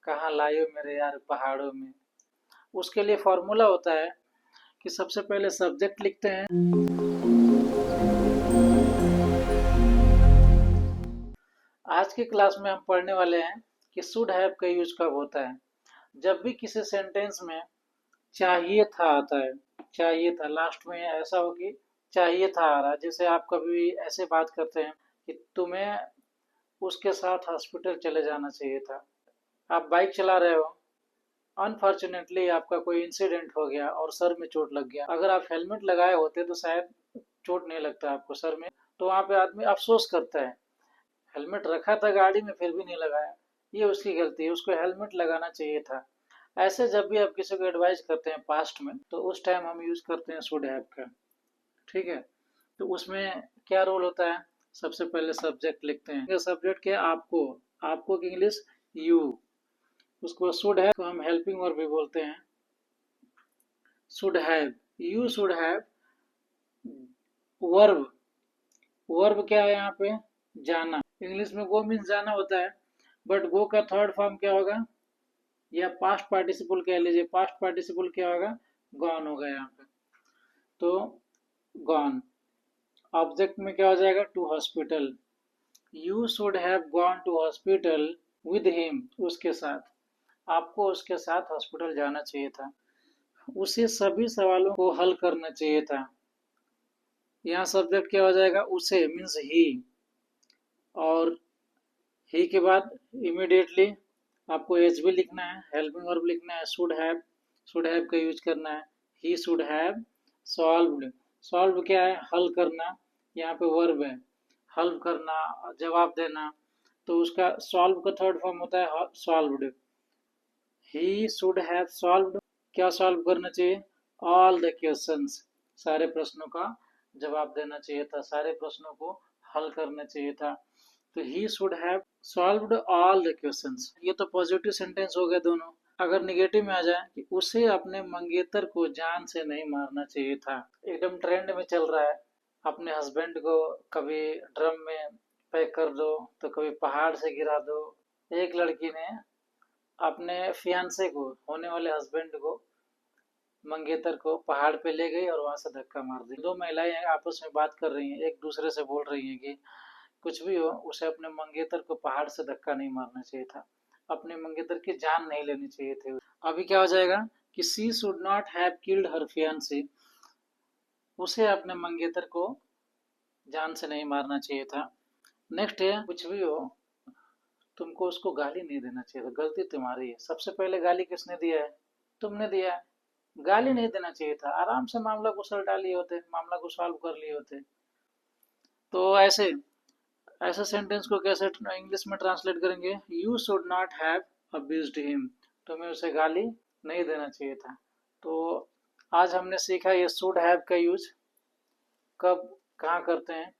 कहाँ लायो मेरे यार पहाड़ों में। उसके लिए फॉर्मूला होता है कि सबसे पहले सब्जेक्ट लिखते हैं। आज की क्लास में हम पढ़ने वाले हैं कि शुड हैव का यूज कब होता है। जब भी किसी सेंटेंस में चाहिए था आता है, चाहिए था लास्ट में ऐसा हो कि चाहिए था आ रहा है। जैसे आप कभी ऐसे बात करते हैं कि तुम्हें उसके साथ हॉस्पिटल चले जाना चाहिए था। आप बाइक चला रहे हो, अनफॉर्चुनेटली आपका कोई इंसिडेंट हो गया और सर में चोट लग गया। अगर आप हेलमेट लगाए होते तो शायद चोट नहीं लगता आपको सर में। तो वहाँ पे आदमी अफसोस करता है, हेलमेट रखा था गाड़ी में फिर भी नहीं लगाया, ये उसकी गलती है, उसको हेलमेट लगाना चाहिए था। ऐसे जब भी आप किसी को एडवाइस करते हैं पास्ट में, तो उस टाइम हम यूज करते हैं शुड हैव का। ठीक है, तो उसमें क्या रोल होता है? सबसे पहले सब्जेक्ट लिखते हैं। सब्जेक्ट क्या? आपको, आपको की इंग्लिश यू। उसको शुड हैव को हम हेल्पिंग वर्ब भी बोलते हैं। Should have, you should have. Verb, verb क्या है यहाँ पे? जाना। इंग्लिश में गो मीन्स जाना होता है, बट गो का थर्ड फॉर्म क्या होगा? या पास्ट पार्टिसिपल कह लीजिए। पास्ट पार्टिसिपल क्या होगा? गॉन होगा यहाँ पे। तो गॉन। ऑब्जेक्ट में क्या हो जाएगा? To hospital. You should have gone to hospital with him, उसके साथ। आपको उसके साथ हॉस्पिटल जाना चाहिए था। उसे सभी सवालों को हल करना चाहिए था। यहाँ सब्जेक्ट क्या हो जाएगा? उसे मीन्स ही। और ही के बाद इमीडिएटली आपको एच भी लिखना है, हेल्पिंग वर्ब लिखना है। शुड हैव का यूज करना है। He should have solved. Solve क्या है? हल करना। यहाँ पे वर्ब है, हल करना, जवाब देना। तो उसका सॉल्व का थर्ड फॉर्म होता है solved. He should have solved. क्या सॉल्व करना चाहिए? All the questions. सारे प्रश्नों का जवाब देना चाहिए था, सारे प्रश्नों को हल करना चाहिए था। तो he should have solved all the questions. ये तो पॉजिटिव सेंटेंस हो गए दोनों। अगर निगेटिव में आ जाए कि उसे अपने मंगेतर को जान से नहीं मारना चाहिए था। एकदम ट्रेंड में चल रहा है, अपने हस्बैंड को कभी ड्रम में पैक कर दो तो कभी पहाड़ से गिरा दो। एक लड़की ने अपने फियांसे को, होने वाले हस्बैंड को, मंगेतर को पहाड़ पे ले गई और वहां से धक्का मार दी। दो महिलाएं आपस में बात कर रही हैं, एक दूसरे से बोल रही हैं कि कुछ भी हो, उसे अपने मंगेतर को पहाड़ से धक्का नहीं मारना चाहिए था, अपने मंगेतर की जान नहीं लेनी चाहिए थी। अभी क्या हो जाएगा कि she should not have killed her fiancee. उसे अपने मंगेतर को जान से नहीं मारना चाहिए था। नेक्स्ट है, कुछ भी हो तुमको उसको गाली नहीं देना चाहिए था, गलती तुम्हारी है। सबसे पहले गाली किसने दिया है? तुमने दिया है। गाली नहीं देना चाहिए था, आराम से मामला को सलटा लिए होते, मामला को सॉल्व कर लिए होते। तो ऐसे ऐसे सेंटेंस को कैसे इंग्लिश में ट्रांसलेट करेंगे? You should not have abused him. तुम्हें उसे गाली नहीं देना चाहिए था। तो आज हमने सीखा ये शुड हैव का यूज कब कहाँ करते हैं।